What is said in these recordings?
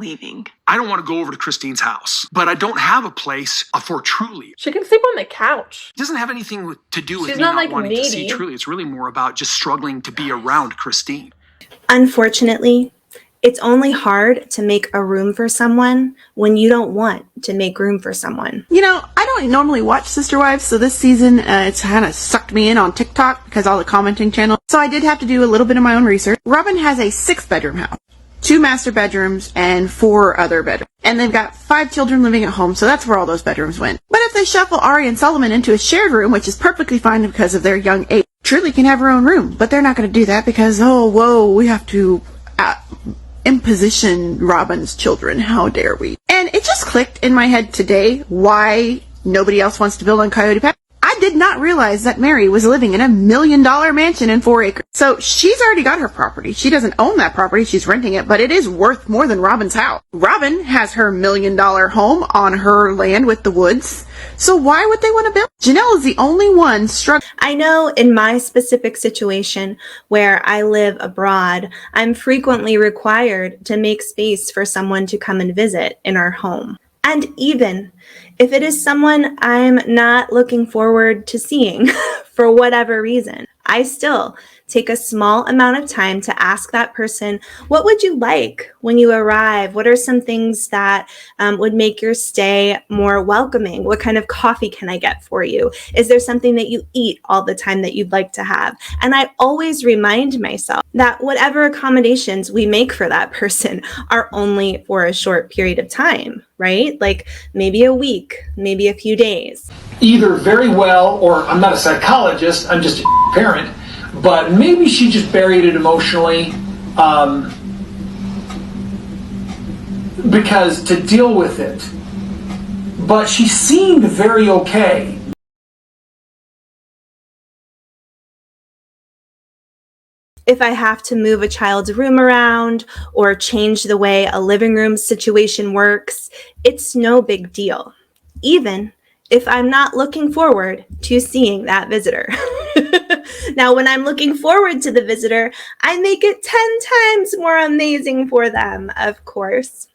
leaving. I don't want to go over to Christine's house, but I don't have a place for Truly. She can sleep on the couch. It doesn't have anything to do with She's me not, not like, wanting to see needy. Truly. It's really more about just struggling to be around Christine. Unfortunately, it's only hard to make a room for someone when you don't want to make room for someone. You know, I don't normally watch Sister Wives, so this season it's kind of sucked me in on TikTok because all the commenting channels. So I did have to do a little bit of my own research. Robin has a 6-bedroom house, 2 master bedrooms, and 4 other bedrooms. And they've got 5 children living at home, so that's where all those bedrooms went. But if they shuffle Ari and Solomon into a shared room, which is perfectly fine because of their young age, Truly can have her own room. But they're not going to do that because, oh, whoa, we have to imposition Robin's children. How dare we? And it just clicked in my head today why nobody else wants to build on Coyote Path. I did not realize that Mary was living in a $1 million mansion in 4 acres. So she's already got her property. She doesn't own that property. She's renting it, but it is worth more than Robin's house. Robin has her $1 million home on her land with the woods. So why would they want to build? Janelle is the only one struggling. I know in my specific situation where I live abroad, I'm frequently required to make space for someone to come and visit in our home. And even if it is someone I'm not looking forward to seeing for whatever reason, I still take a small amount of time to ask that person, what would you like when you arrive? What are some things that would make your stay more welcoming? What kind of coffee can I get for you? Is there something that you eat all the time that you'd like to have? And I always remind myself that whatever accommodations we make for that person are only for a short period of time, right? Like maybe a week, maybe a few days. Either very well, or I'm not a psychologist, I'm just a parent, but maybe she just buried it emotionally because to deal with it. But she seemed very okay. If I have to move a child's room around or change the way a living room situation works, it's no big deal, even if I'm not looking forward to seeing that visitor. Now, when I'm looking forward to the visitor, I make it 10 times more amazing for them, of course.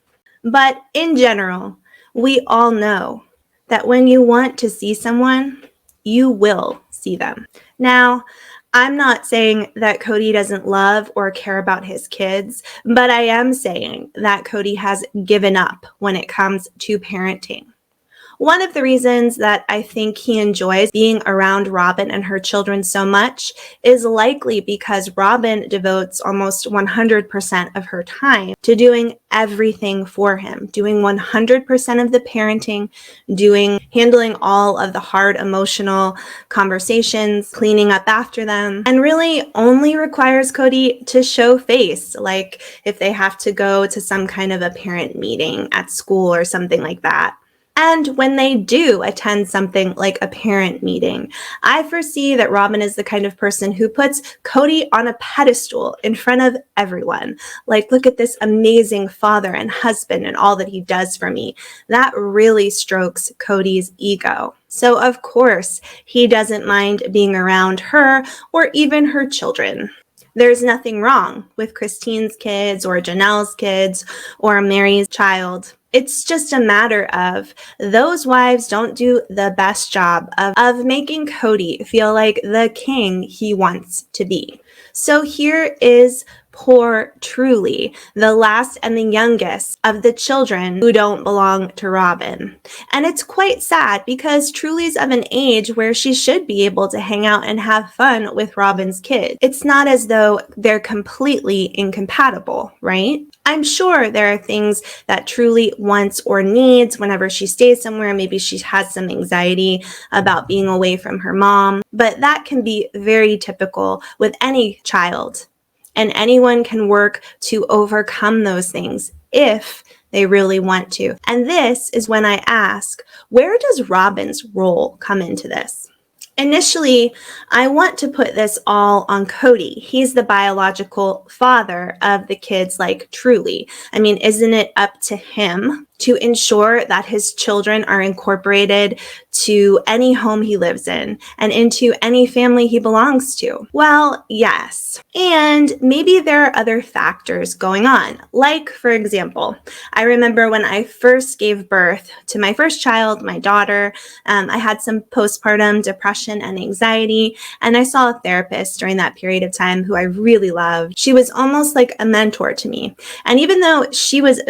But in general, we all know that when you want to see someone, you will see them. Now, I'm not saying that Cody doesn't love or care about his kids, but I am saying that Cody has given up when it comes to parenting. One of the reasons that I think he enjoys being around Robin and her children so much is likely because Robin devotes almost 100% of her time to doing everything for him, doing 100% of the parenting, handling all of the hard emotional conversations, cleaning up after them, and really only requires Cody to show face, like if they have to go to some kind of a parent meeting at school or something like that. And when they do attend something like a parent meeting, I foresee that Robin is the kind of person who puts Cody on a pedestal in front of everyone. Like, look at this amazing father and husband and all that he does for me. That really strokes Cody's ego. So, of course, he doesn't mind being around her or even her children. There's nothing wrong with Christine's kids or Janelle's kids or Mary's child. It's just a matter of those wives don't do the best job of making Cody feel like the king he wants to be. So here is poor Truly, the last and the youngest of the children who don't belong to Robin. And it's quite sad because Truly's of an age where she should be able to hang out and have fun with Robin's kids. It's not as though they're completely incompatible, right? I'm sure there are things that Truly wants or needs whenever she stays somewhere. Maybe she has some anxiety about being away from her mom, but that can be very typical with any child. And anyone can work to overcome those things if they really want to. And this is when I ask, where does Robin's role come into this? Initially, I want to put this all on Cody. He's the biological father of the kids like Truly. I mean, isn't it up to him to ensure that his children are incorporated to any home he lives in and into any family he belongs to? Well, yes. And maybe there are other factors going on. Like, for example, I remember when I first gave birth to my first child, my daughter, I had some postpartum depression and anxiety, and I saw a therapist during that period of time who I really loved. She was almost like a mentor to me. And even though she was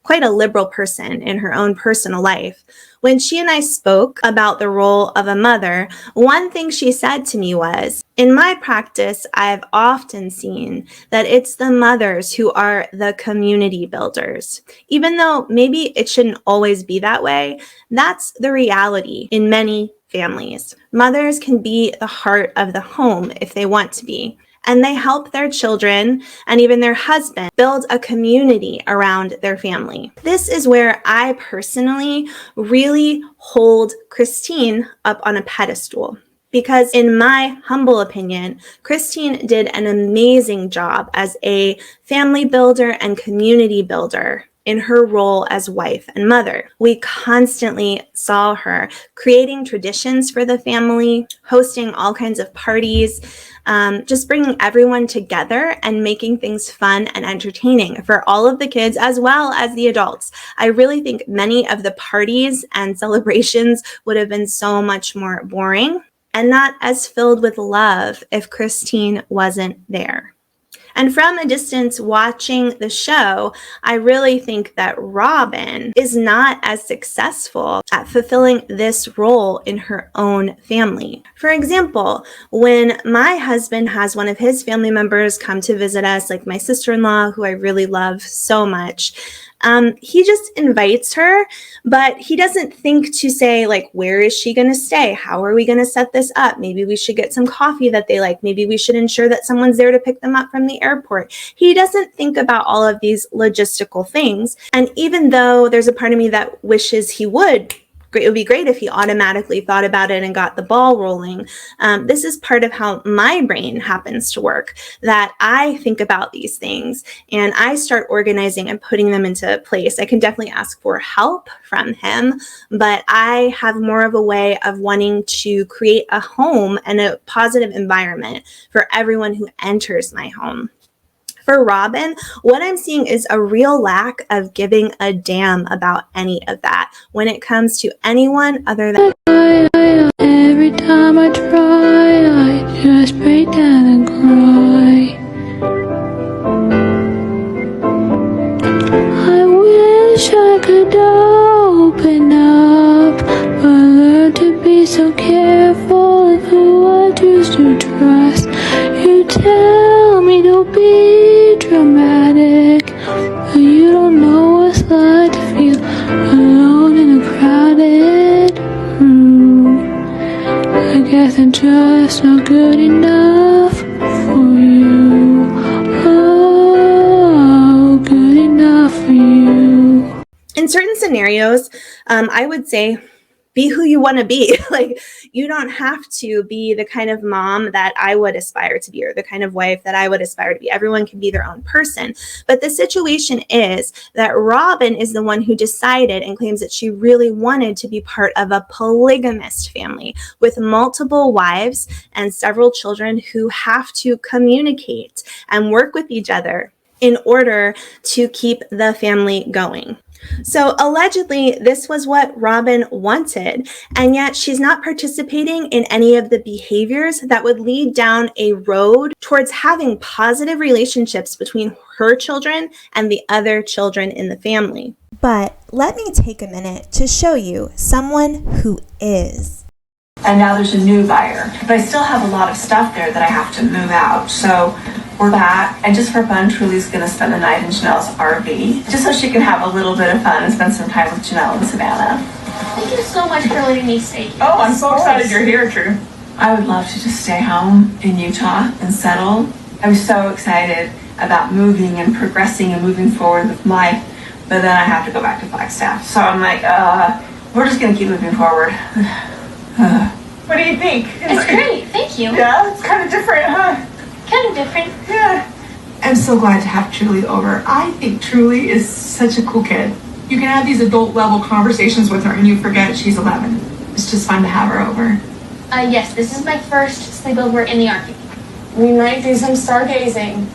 quite a liberal person in her own personal life, when she and I spoke about the role of a mother, one thing she said to me was, in my practice, I've often seen that it's the mothers who are the community builders. Even though maybe it shouldn't always be that way, that's the reality in many families. Mothers can be the heart of the home if they want to be. And they help their children and even their husband build a community around their family. This is where I personally really hold Christine up on a pedestal. Because in my humble opinion, Christine did an amazing job as a family builder and community builder in her role as wife and mother. We constantly saw her creating traditions for the family, hosting all kinds of parties, just bringing everyone together and making things fun and entertaining for all of the kids as well as the adults. I really think many of the parties and celebrations would have been so much more boring and not as filled with love if Christine wasn't there. And from a distance watching the show, I really think that Robin is not as successful at fulfilling this role in her own family. For example, when my husband has one of his family members come to visit us, like my sister-in-law, who I really love so much, he just invites her, but he doesn't think to say, like, where is she going to stay? How are we going to set this up? Maybe we should get some coffee that they like. Maybe we should ensure that someone's there to pick them up from the airport. He doesn't think about all of these logistical things. And even though there's a part of me that wishes he would, it would be great if he automatically thought about it and got the ball rolling. This is part of how my brain happens to work, that I think about these things and I start organizing and putting them into place. I can definitely ask for help from him, but I have more of a way of wanting to create a home and a positive environment for everyone who enters my home. For Robin, what I'm seeing is a real lack of giving a damn about any of that when it comes to anyone other than every time I try, I just break down and cry. I wish I could open up, but learn to be so careful of who I choose to trust. You tell me don't be dramatic, but you don't know what it's like to feel alone in a crowded room. I guess I'm just not good enough for you. Oh, good enough for you. in certain scenarios, I would say be who you want to be. Like, you don't have to be the kind of mom that I would aspire to be or the kind of wife that I would aspire to be. Everyone can be their own person. But the situation is that Robin is the one who decided and claims that she really wanted to be part of a polygamist family with multiple wives and several children who have to communicate and work with each other in order to keep the family going. So allegedly, this was what Robin wanted, and yet she's not participating in any of the behaviors that would lead down a road towards having positive relationships between her children and the other children in the family. But let me take a minute to show you someone who is. And now there's a new buyer. But I still have a lot of stuff there that I have to move out. So we're back. And just for fun, Truly's going to spend the night in Janelle's RV. Just so she can have a little bit of fun and spend some time with Janelle and Savannah. Thank you so much for letting me stay here. Oh, I'm so excited you're here, True. I would love to just stay home in Utah and settle. I'm so excited about moving and progressing and moving forward with life. But then I have to go back to Flagstaff. So I'm like, we're just going to keep moving forward. What do you think? It's great, thank you. Yeah, it's kind of different, huh? Kind of different. Yeah. I'm so glad to have Truly over. I think Truly is such a cool kid. You can have these adult level conversations with her and you forget she's 11. It's just fun to have her over. Yes, this is my first sleepover in the RV. We might do some stargazing.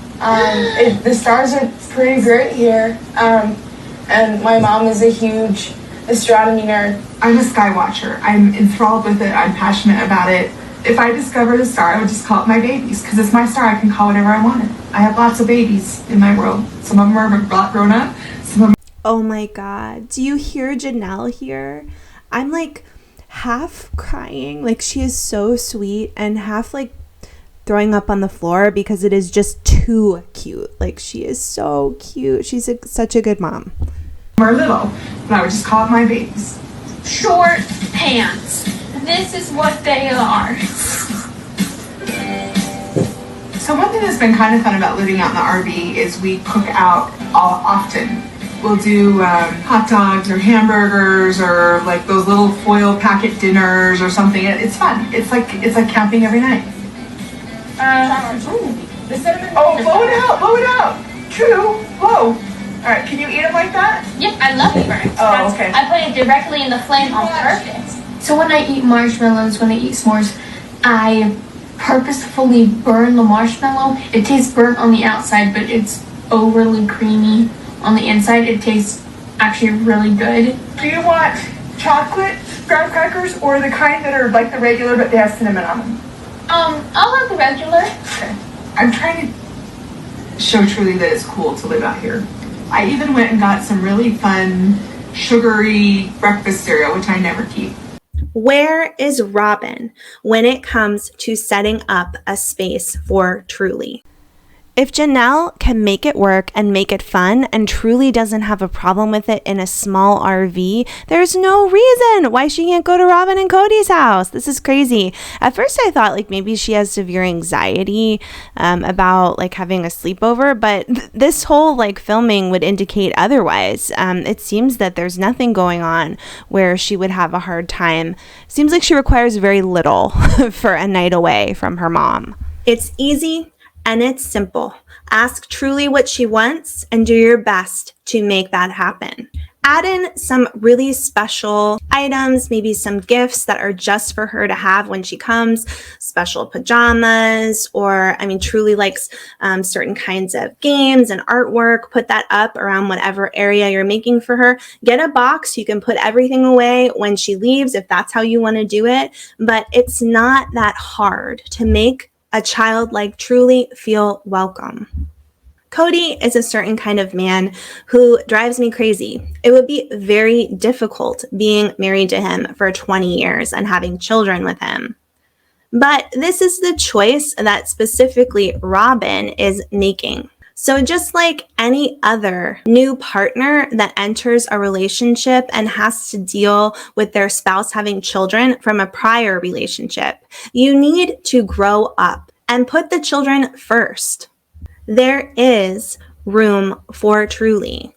The stars are pretty great here. And my mom is a huge astronomy nerd. I'm a sky watcher. I'm enthralled with it. I'm passionate about it. If I discovered a star, I would just call it my babies because it's my star. I can call whatever I wanted. I have lots of babies in my world. Some of them are grown up. Some of them. Oh my God. Do you hear Janelle here? I'm like half crying. Like, she is so sweet, and half like throwing up on the floor because it is just too cute. Like, she is so cute. She's such a good mom. Are little, but I would just call it my babies. Short pants. This is what they are. So one thing that's been kind of fun about living out in the RV is we cook out often. We'll do hot dogs or hamburgers or like those little foil packet dinners or something. It's fun. It's like camping every night. The cinnamon. Oh, blow it out. True, blow. All right, can you eat them like that? Yep, I love it burnt. Oh, okay. I put it directly in the flame on purpose. So when I eat marshmallows, when I eat s'mores, I purposefully burn the marshmallow. It tastes burnt on the outside, but it's overly creamy on the inside. It tastes actually really good. Do you want chocolate graham crackers or the kind that are like the regular but they have cinnamon on them? I'll have the regular. Okay. I'm trying to show Truly that it's cool to live out here. I even went and got some really fun sugary breakfast cereal, which I never keep. Where is Robin when it comes to setting up a space for Truly? If Janelle can make it work and make it fun and Truly doesn't have a problem with it in a small RV, there's no reason why she can't go to Robin and Cody's house. This is crazy. At first I thought like maybe she has severe anxiety about like having a sleepover, but this whole like filming would indicate otherwise. It seems that there's nothing going on where she would have a hard time. Seems like she requires very little for a night away from her mom. It's easy. And it's simple. Ask Truly what she wants and do your best to make that happen. Add in some really special items, maybe some gifts that are just for her to have when she comes, special pajamas, or Truly likes certain kinds of games and artwork. Put that up around whatever area you're making for her. Get a box. You can put everything away when she leaves if that's how you want to do it. But it's not that hard to make a child like Truly feel welcome. Cody is a certain kind of man who drives me crazy. It would be very difficult being married to him for 20 years and having children with him. But this is the choice that specifically Robin is making. So just like any other new partner that enters a relationship and has to deal with their spouse having children from a prior relationship, you need to grow up and put the children first. There is room for Truly.